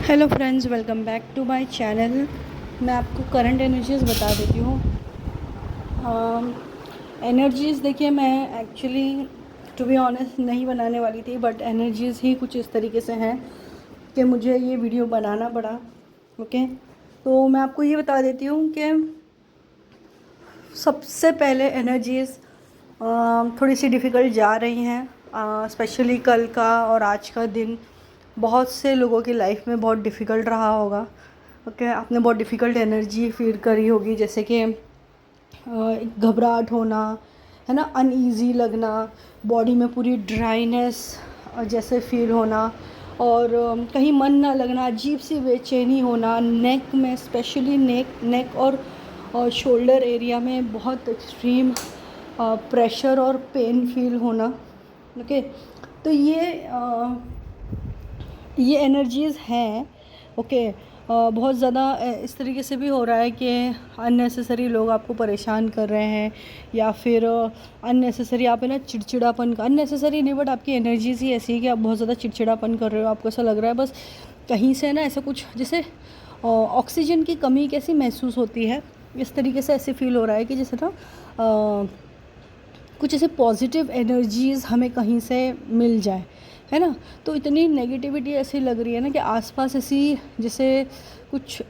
Hello friends, welcome back to my channel. मैं आपको current energies बता देती हूँ। एनर्जीज़ देखिए, मैं एक्चुअली टू बी ऑनेस्ट नहीं बनाने वाली थी, बट एनर्जीज़ ही कुछ इस तरीके से हैं कि मुझे ये वीडियो बनाना पड़ा। ओके, तो मैं आपको ये बता देती हूँ कि सबसे पहले एनर्जीज़ थोड़ी सी डिफ़िकल्ट जा रही हैं। स्पेशली कल का और आज का दिन बहुत से लोगों की लाइफ में बहुत डिफ़िकल्ट रहा होगा। ओके, आपने बहुत डिफ़िकल्ट एनर्जी फील करी होगी, जैसे कि घबराहट होना, है ना, अनईज़ी लगना, बॉडी में पूरी ड्राइनेस जैसे फील होना, और कहीं मन ना लगना, अजीब सी बेचैनी होना, नेक में स्पेशली नेक और शोल्डर एरिया में बहुत एक्सट्रीम प्रेशर और पेन फील होना। ओके, तो ये एनर्जीज़ हैं। ओके, बहुत ज़्यादा इस तरीके से भी हो रहा है कि अननेसेसरी लोग आपको परेशान कर रहे हैं, या फिर अननेसेसरी आप है ना चिड़चिड़ापन का, अननेसेसरी नहीं बट आपकी एनर्जीज़ ही ऐसी है कि आप बहुत ज़्यादा चिड़चिड़ापन कर रहे हो। आपको ऐसा लग रहा है बस कहीं से ना ऐसा कुछ, जैसे ऑक्सीजन की कमी कैसी महसूस होती है, इस तरीके से ऐसे फील हो रहा है कि जैसे ना कुछ ऐसे पॉजिटिव एनर्जीज़ हमें कहीं से मिल जाए, है ना। तो इतनी नेगेटिविटी ऐसी लग रही है ना कि आसपास ऐसी जैसे कुछ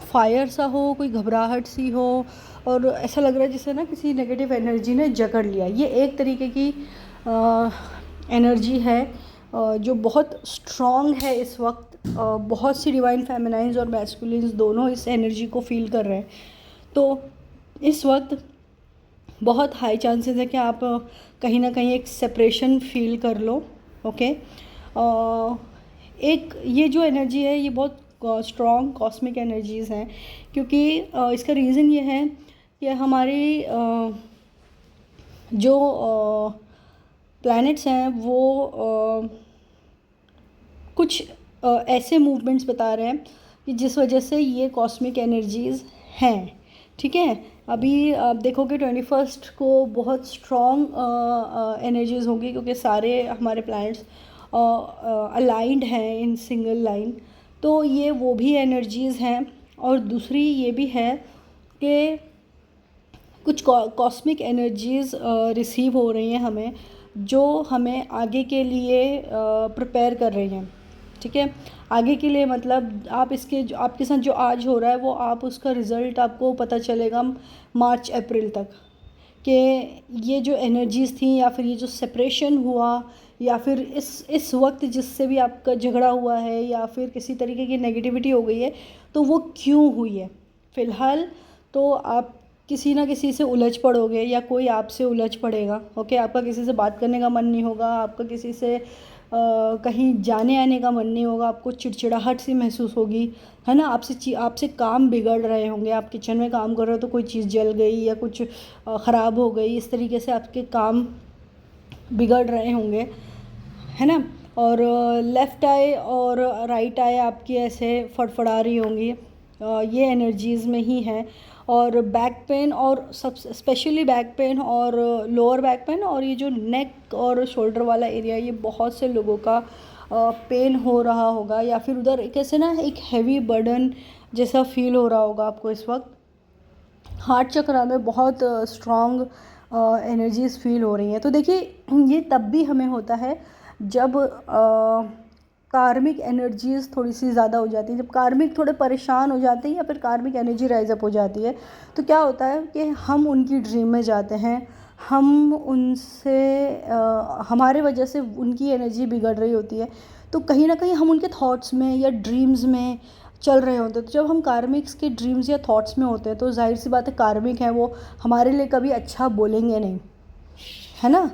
फायर सा हो, कोई घबराहट सी हो, और ऐसा लग रहा है जैसे ना किसी नेगेटिव एनर्जी ने जकड़ लिया। ये एक तरीके की एनर्जी है जो बहुत स्ट्रॉन्ग है इस वक्त। बहुत सी डिवाइन फेमिनाइन्स और मैस्कुलिन्स दोनों इस एनर्जी को फील कर रहे हैं। तो इस वक्त बहुत हाई चांसेस है कि आप कहीं ना कहीं एक सेपरेशन फील कर लो। ओके, एक ये जो एनर्जी है ये बहुत स्ट्रॉन्ग कॉस्मिक एनर्जीज़ हैं, क्योंकि इसका रीज़न ये है कि हमारी जो प्लैनेट्स हैं वो कुछ ऐसे मूवमेंट्स बता रहे हैं कि जिस वजह से ये कॉस्मिक एनर्जीज़ हैं। ठीक है, अभी आप देखोगे 21st को बहुत स्ट्रॉन्ग एनर्जीज़ होंगी, क्योंकि सारे हमारे प्लैनेट्स अलाइंड हैं इन सिंगल लाइन। तो ये वो भी एनर्जीज़ हैं, और दूसरी ये भी है कि कुछ कॉस्मिक एनर्जीज़ रिसीव हो रही हैं हमें, जो हमें आगे के लिए प्रिपेयर कर रही हैं। ठीक है, आगे के लिए मतलब आप इसके जो आपके साथ जो आज हो रहा है वो आप उसका रिज़ल्ट आपको पता चलेगा मार्च अप्रैल तक, कि ये जो एनर्जीज़ थी या फिर ये जो सेपरेशन हुआ, या फिर इस वक्त जिससे भी आपका झगड़ा हुआ है या फिर किसी तरीके की नेगेटिविटी हो गई है, तो वो क्यों हुई है। फ़िलहाल तो आप किसी ना किसी से उलझ पड़ोगे या कोई आपसे उलझ पड़ेगा। ओके, आपका किसी से बात करने का मन नहीं होगा, आपका किसी से कहीं जाने आने का मन नहीं होगा, आपको चिड़चिड़ाहट सी महसूस होगी, है ना। आपसे काम बिगड़ रहे होंगे, आप किचन में काम कर रहे हो तो कोई चीज़ जल गई या कुछ ख़राब हो गई, इस तरीके से आपके काम बिगड़ रहे होंगे, है ना। और लेफ़्ट आई और राइट आई आपकी ऐसे फड़फड़ा रही होंगी, ये एनर्जीज़ में ही है। और बैक पेन, और सब स्पेशली बैक पेन और लोअर बैक पेन, और ये जो नेक और शोल्डर वाला एरिया, ये बहुत से लोगों का पेन हो रहा होगा, या फिर उधर कैसे ना एक हैवी बर्डन जैसा फील हो रहा होगा आपको इस वक्त। हार्ट चक्र में बहुत स्ट्रॉन्ग एनर्जीज़ फील हो रही हैं। तो देखिए, ये तब भी हमें होता है जब कार्मिक एनर्जीज़ थोड़ी सी ज़्यादा हो जाती है, जब कार्मिक थोड़े परेशान हो जाते हैं या फिर कार्मिक एनर्जी राइज अप हो जाती है। तो क्या होता है कि हम उनकी ड्रीम में जाते हैं, हम उनसे हमारे वजह से उनकी एनर्जी बिगड़ रही होती है, तो कहीं ना कहीं हम उनके थॉट्स में या ड्रीम्स में चल रहे होते हैं। तो जब हम कार्मिक्स के ड्रीम्स या थॉट्स में होते हैं तो जाहिर सी बात है कार्मिक है वो हमारे लिए कभी अच्छा बोलेंगे नहीं, है ना।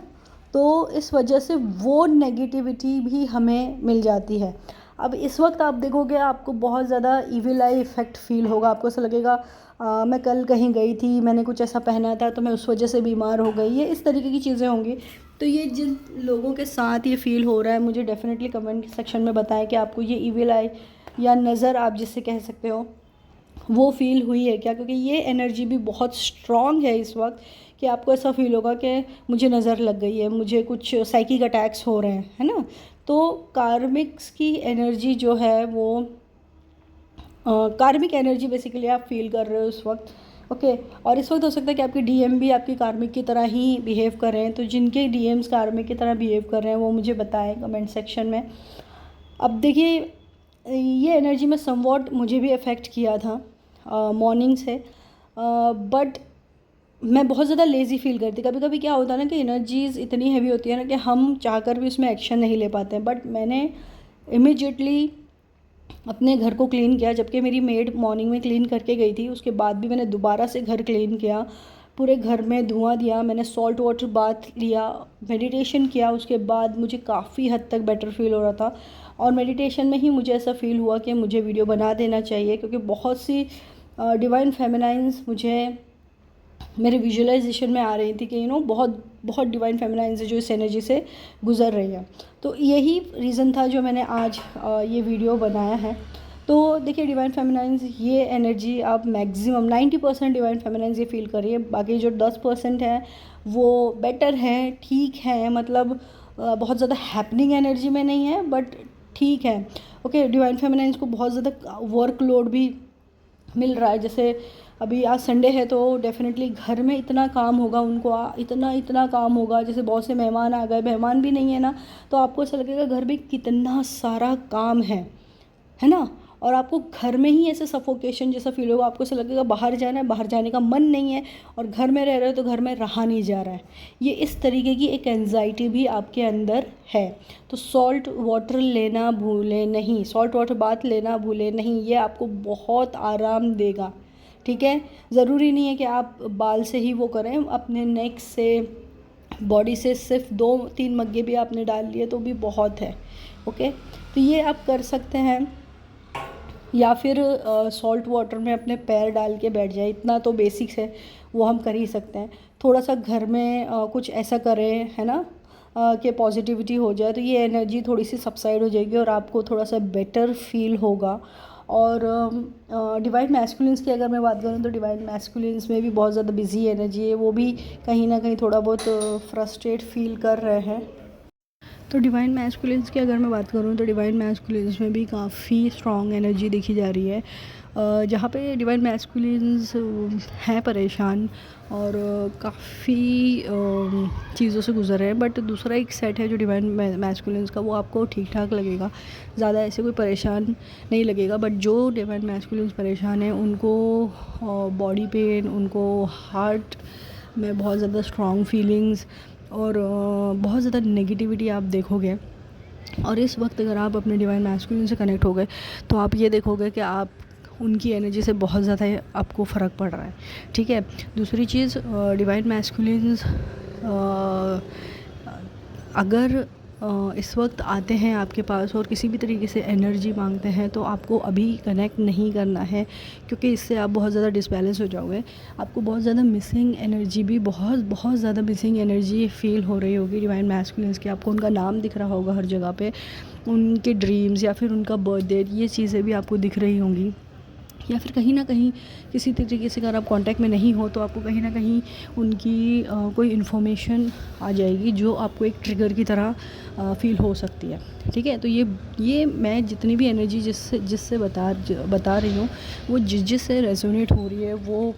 तो इस वजह से वो नेगेटिविटी भी हमें मिल जाती है। अब इस वक्त आप देखोगे आपको बहुत ज़्यादा ईविल आई इफ़ेक्ट फ़ील होगा, आपको ऐसा लगेगा मैं कल कहीं गई थी, मैंने कुछ ऐसा पहना था तो मैं उस वजह से बीमार हो गई, ये इस तरीके की चीज़ें होंगी। तो ये जिन लोगों के साथ ये फ़ील हो रहा है, मुझे डेफ़िनेटली कमेंट सेक्शन में बताएं कि आपको ये ईविल आई या नज़र आप जिससे कह सकते हो वो फ़ील हुई है क्या, क्योंकि ये एनर्जी भी बहुत स्ट्रॉन्ग है इस वक्त, कि आपको ऐसा फ़ील होगा कि मुझे नज़र लग गई है, मुझे कुछ साइकिक अटैक्स हो रहे हैं, है ना। तो कार्मिक्स की एनर्जी जो है वो कार्मिक एनर्जी बेसिकली आप फील कर रहे हो इस वक्त। ओके, और इस वक्त हो सकता है कि आपके डीएम भी आपकी कार्मिक की तरह ही बिहेव कर रहे हैं। तो जिनके डीएम्स कार्मिक की तरह बिहेव कर रहे हैं वो मुझे बताएं कमेंट सेक्शन में। अब देखिए, ये एनर्जी में समवॉट मुझे भी अफेक्ट किया था मॉर्निंग से, बट मैं बहुत ज़्यादा लेज़ी फील करती। कभी कभी क्या होता है ना कि एनर्जीज़ इतनी हैवी होती है ना कि हम चाहकर भी उसमें एक्शन नहीं ले पाते हैं। बट मैंने इमीडिएटली अपने घर को क्लीन किया, जबकि मेरी मेड मॉर्निंग में क्लीन करके गई थी। उसके बाद भी मैंने दोबारा से घर क्लीन किया, पूरे घर में धुआं दिया, मैंने सॉल्ट वाटर बाथ लिया, मेडिटेशन किया। उसके बाद मुझे काफ़ी हद तक बेटर फील हो रहा था, और मेडिटेशन में ही मुझे ऐसा फील हुआ कि मुझे वीडियो बना देना चाहिए, क्योंकि बहुत सी डिवाइन फेमिनाइंस मुझे मेरे विजुअलाइजेशन में आ रही थी कि बहुत बहुत डिवाइन फेमिनाइंस है जो इस एनर्जी से गुजर रही है। तो यही रीज़न था जो मैंने आज ये वीडियो बनाया है। तो देखिए, डिवाइन फेमिनाइंस ये एनर्जी आप मैक्सिमम 90% डिवाइन फेमिनाइंस ये फील करिए। बाकी जो 10% है वो बेटर है, ठीक है, मतलब बहुत ज़्यादा हैपनिंग एनर्जी में नहीं है, बट ठीक है। ओके, डिवाइन फेमिनाइंस को बहुत ज़्यादा वर्कलोड भी मिल रहा है। जैसे अभी आज संडे है तो डेफिनेटली घर में इतना काम होगा उनको, इतना काम होगा। जैसे बहुत से मेहमान आ गए, मेहमान भी नहीं है ना, तो आपको ऐसा लगेगा घर में कितना सारा काम है ना। और आपको घर में ही ऐसे सफोकेशन जैसा फील होगा, आपको ऐसा लगेगा बाहर जाना है, बाहर जाने का मन नहीं है, और घर में रह रहे हो तो घर में रहा नहीं जा रहा है। ये इस तरीके की एक एंजाइटी भी आपके अंदर है। तो सॉल्ट वाटर लेना भूलें नहीं, सॉल्ट वाटर बाथ लेना भूलें नहीं, ये आपको बहुत आराम देगा। ठीक है, ज़रूरी नहीं है कि आप बाल से ही वो करें, अपने नेक से, बॉडी से सिर्फ 2-3 मग्गे भी आपने डाल लिए तो भी बहुत है। ओके, तो ये आप कर सकते हैं, या फिर सॉल्ट वाटर में अपने पैर डाल के बैठ जाए। इतना तो बेसिक्स है, वो हम कर ही सकते हैं। थोड़ा सा घर में कुछ ऐसा करें, है ना, कि पॉजिटिविटी हो जाए, तो ये एनर्जी थोड़ी सी सबसाइड हो जाएगी और आपको थोड़ा सा बेटर फील होगा। और डिवाइन मैस्कुलिन्स की अगर मैं बात करूँ तो डिवाइन मैस्कुलिन्स में भी बहुत ज़्यादा बिजी एनर्जी है, वो भी कहीं ना कहीं थोड़ा बहुत फ्रस्ट्रेट फील कर रहे हैं। तो डिवाइन मैस्कुलिन्स की अगर मैं बात करूँ तो डिवाइन मैस्कुलिन्स में भी काफ़ी स्ट्रॉन्ग एनर्जी देखी जा रही है, जहाँ पे डिवाइन मैस्कुलिन्स हैं परेशान और काफ़ी चीज़ों से गुजर रहे हैं। बट दूसरा एक सेट है जो डिवाइन मैस्कुलिन्स का, वो आपको ठीक ठाक लगेगा, ज़्यादा ऐसे कोई परेशान नहीं लगेगा। बट जो डिवाइन मैस्कुलिन्स परेशान हैं उनको बॉडी पेन, उनको हार्ट में बहुत ज़्यादा स्ट्रॉन्ग फीलिंग्स और बहुत ज़्यादा नेगेटिविटी आप देखोगे। और इस वक्त अगर आप अपने डिवाइन मैस्कुलिन से कनेक्ट हो गए तो आप ये देखोगे कि आप उनकी एनर्जी से बहुत ज़्यादा आपको फ़र्क पड़ रहा है। ठीक है, दूसरी चीज़, डिवाइन मैस्कुलिन्स अगर इस वक्त आते हैं आपके पास और किसी भी तरीके से एनर्जी मांगते हैं तो आपको अभी कनेक्ट नहीं करना है, क्योंकि इससे आप बहुत ज़्यादा डिसबैलेंस हो जाओगे। आपको बहुत ज़्यादा मिसिंग एनर्जी भी बहुत ज़्यादा मिसिंग एनर्जी फील हो रही होगी डिवाइन मैस्कुलिन्स की। आपको उनका नाम दिख रहा होगा हर जगह पे, उनके ड्रीम्स या फिर उनका बर्थडे, ये चीज़ें भी आपको दिख रही होंगी। या फिर कहीं ना कहीं किसी तरीके से अगर आप कांटेक्ट में नहीं हो तो आपको कहीं ना कहीं उनकी कोई इन्फॉर्मेशन आ जाएगी जो आपको एक ट्रिगर की तरह फ़ील हो सकती है। ठीक है, तो ये मैं जितनी भी एनर्जी जिससे बता रही हूँ, वो जिससे रेजोनेट हो रही है वो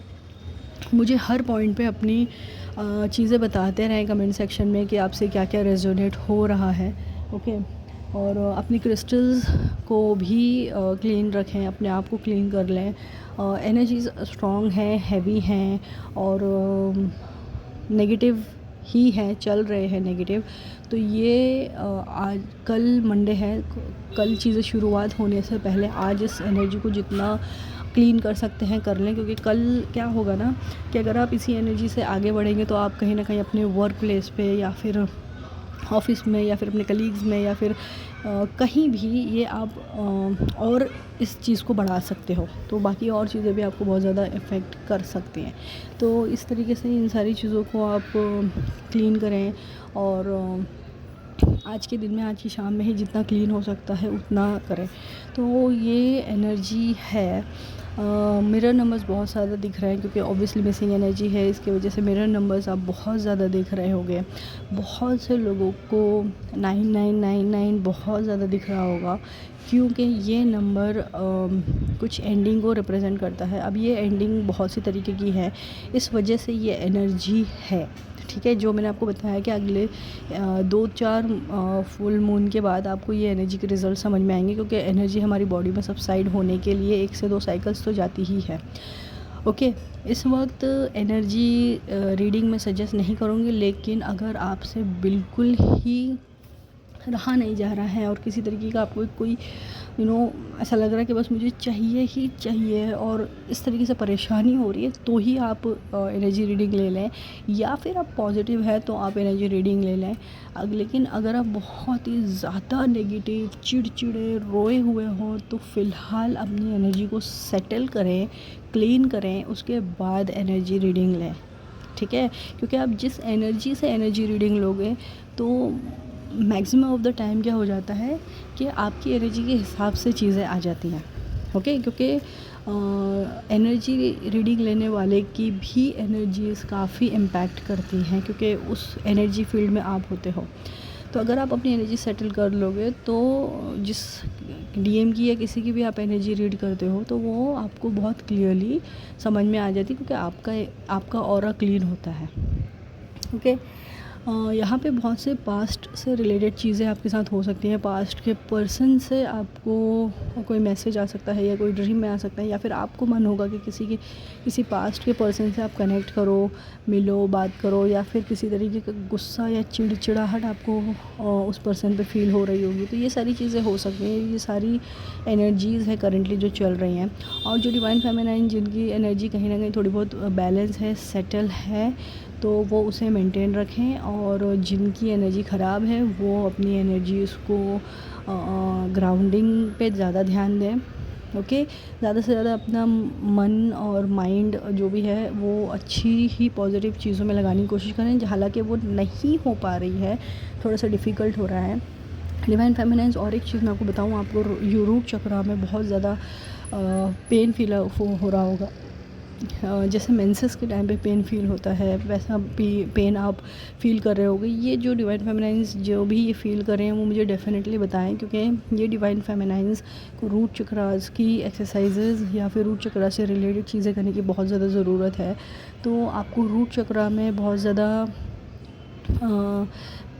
मुझे हर पॉइंट पे अपनी चीज़ें बताते रहें कमेंट सेक्शन में कि आपसे क्या क्या रेजोनेट हो रहा है। ओके, और अपनी क्रिस्टल्स को भी क्लीन रखें, अपने आप को क्लीन कर लें। एनर्जीज स्ट्रॉन्ग हैं, हैवी हैं और नेगेटिव ही हैं, चल रहे हैं नेगेटिव। तो ये आज कल मंडे है, कल चीज़ें शुरुआत होने से पहले आज इस एनर्जी को जितना क्लीन कर सकते हैं कर लें, क्योंकि कल क्या होगा ना कि अगर आप इसी एनर्जी से आगे बढ़ेंगे तो आप कहीं ना कहीं अपने वर्क प्लेस पे या फिर ऑफिस में या फिर अपने कलीग्स में या फिर कहीं भी ये आप और इस चीज़ को बढ़ा सकते हो। तो बाकी और चीज़ें भी आपको बहुत ज़्यादा इफ़ेक्ट कर सकती हैं। तो इस तरीके से इन सारी चीज़ों को आप क्लीन करें और आज के दिन में, आज की शाम में ही जितना क्लीन हो सकता है उतना करें। तो ये एनर्जी है मिरर नंबर्स बहुत ज़्यादा दिख रहे हैं क्योंकि ऑब्वियसली मिसिंग एनर्जी है, इसकी वजह से मिरर नंबर्स आप बहुत ज़्यादा देख रहे होंगे। बहुत से लोगों को 9999 बहुत ज़्यादा दिख रहा होगा क्योंकि ये नंबर कुछ एंडिंग को रिप्रेजेंट करता है। अब ये एंडिंग बहुत सी तरीके की है, इस वजह से ये एनर्जी है, ठीक है। जो मैंने आपको बताया कि अगले 2-4 फुल मून के बाद आपको ये एनर्जी के रिज़ल्ट समझ में आएंगे क्योंकि एनर्जी हमारी बॉडी में सबसाइड होने के लिए 1 से 2 साइकिल्स तो जाती ही है। ओके, इस वक्त एनर्जी रीडिंग में सजेस्ट नहीं करूँगी, लेकिन अगर आपसे बिल्कुल ही रहा नहीं जा रहा है और किसी तरीके का आपको कोई ऐसा लग रहा है कि बस मुझे चाहिए ही चाहिए और इस तरीके से परेशानी हो रही है, तो ही आप एनर्जी रीडिंग ले लें, या फिर आप पॉजिटिव है तो आप एनर्जी रीडिंग ले लें। लेकिन अगर आप बहुत ही ज़्यादा नेगेटिव, चिड़चिड़े, रोए हुए हों तो फ़िलहाल अपनी एनर्जी को सेटल करें, क्लीन करें, उसके बाद एनर्जी रीडिंग लें, ठीक है। क्योंकि आप जिस एनर्जी से एनर्जी रीडिंग लोगे तो मैक्सिमम ऑफ द टाइम क्या हो जाता है कि आपकी एनर्जी के हिसाब से चीज़ें आ जाती हैं, ओके। क्योंकि एनर्जी रीडिंग लेने वाले की भी एनर्जीज़ काफ़ी इम्पैक्ट करती हैं क्योंकि उस एनर्जी फील्ड में आप होते हो। तो अगर आप अपनी एनर्जी सेटल कर लोगे तो जिस डीएम की या किसी की भी आप एनर्जी रीड करते हो तो वो आपको बहुत क्लियरली समझ में आ जाती है क्योंकि आपका ऑरा क्लीन होता है, ओके। यहाँ पे बहुत से पास्ट से रिलेटेड चीज़ें आपके साथ हो सकती हैं। पास्ट के पर्सन से आपको कोई मैसेज आ सकता है या कोई ड्रीम में आ सकता है, या फिर आपको मन होगा कि किसी पास्ट के पर्सन से आप कनेक्ट करो, मिलो, बात करो, या फिर किसी तरीके का गुस्सा या चिड़चिड़ाहट आपको उस पर्सन पे फील हो रही होगी। तो ये सारी चीज़ें हो सकती हैं, ये सारी एनर्जीज़ है करंटली जो चल रही हैं। और जो डिवाइन फेमिनाइन जिनकी एनर्जी कहीं ना कहीं थोड़ी बहुत बैलेंस है, सेटल है, तो वो उसे मेंटेन रखें, और जिनकी एनर्जी ख़राब है वो अपनी एनर्जी उसको ग्राउंडिंग पे ज़्यादा ध्यान दें, ओके। ज़्यादा से ज़्यादा अपना मन और माइंड जो भी है वो अच्छी ही पॉजिटिव चीज़ों में लगाने की कोशिश करें, हालांकि वो नहीं हो पा रही है, थोड़ा सा डिफ़िकल्ट हो रहा है। डिवाइन फेमिनाइन्स, और एक चीज़ मैं आपको बताऊँ, आपको रूट चक्रा में बहुत ज़्यादा पेन फील हो रहा होगा। जैसे मेंसेस के टाइम पे पेन फील होता है वैसा पेन आप फील कर रहे होगे। ये जो डिवाइन फेमिनाइन्स जो भी ये फील कर रहे हैं वो मुझे डेफिनेटली बताएं, क्योंकि ये डिवाइन फेमिनाइन्स को रूट चक्रास की एक्सरसाइजेज या फिर रूट चक्रा से रिलेटेड चीज़ें करने की बहुत ज़्यादा ज़रूरत है। तो आपको रूट चक्रा में बहुत ज़्यादा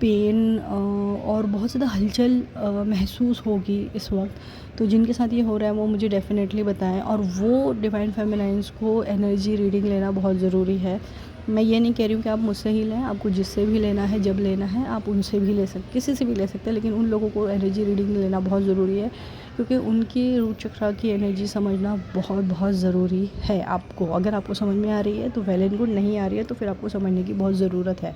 पेन और बहुत ज़्यादा हलचल महसूस होगी इस वक्त। तो जिनके साथ ये हो रहा है वो मुझे डेफ़िनेटली बताएं, और वो डिवाइन फेमिनाइन्स को एनर्जी रीडिंग लेना बहुत ज़रूरी है। मैं ये नहीं कह रही हूँ कि आप मुझसे ही लें, आपको जिससे भी लेना है, जब लेना है आप उनसे भी ले सकते, किसी से भी ले सकते हैं, लेकिन उन लोगों को एनर्जी रीडिंग लेना बहुत ज़रूरी है क्योंकि उनकी रूट चक्रा की एनर्जी समझना बहुत बहुत ज़रूरी है आपको। अगर आपको समझ में आ रही है तो वेल एंड गुड, नहीं आ रही है तो फिर आपको समझने की बहुत ज़रूरत है।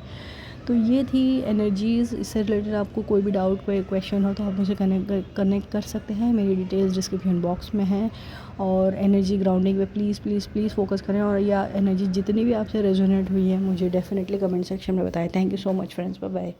तो ये थी एनर्जीज़। इससे रिलेटेड आपको कोई भी डाउट, कोई क्वेश्चन हो तो आप मुझे कनेक्ट कर सकते हैं, मेरी डिटेल्स डिस्क्रिप्शन बॉक्स में है। और एनर्जी ग्राउंडिंग पे प्लीज़ प्लीज़ प्लीज़ फोकस करें, और या एनर्जी जितनी भी आपसे रेजोनेट हुई है मुझे डेफिनेटली कमेंट सेक्शन में बताएं। Thank you so much friends, bye bye.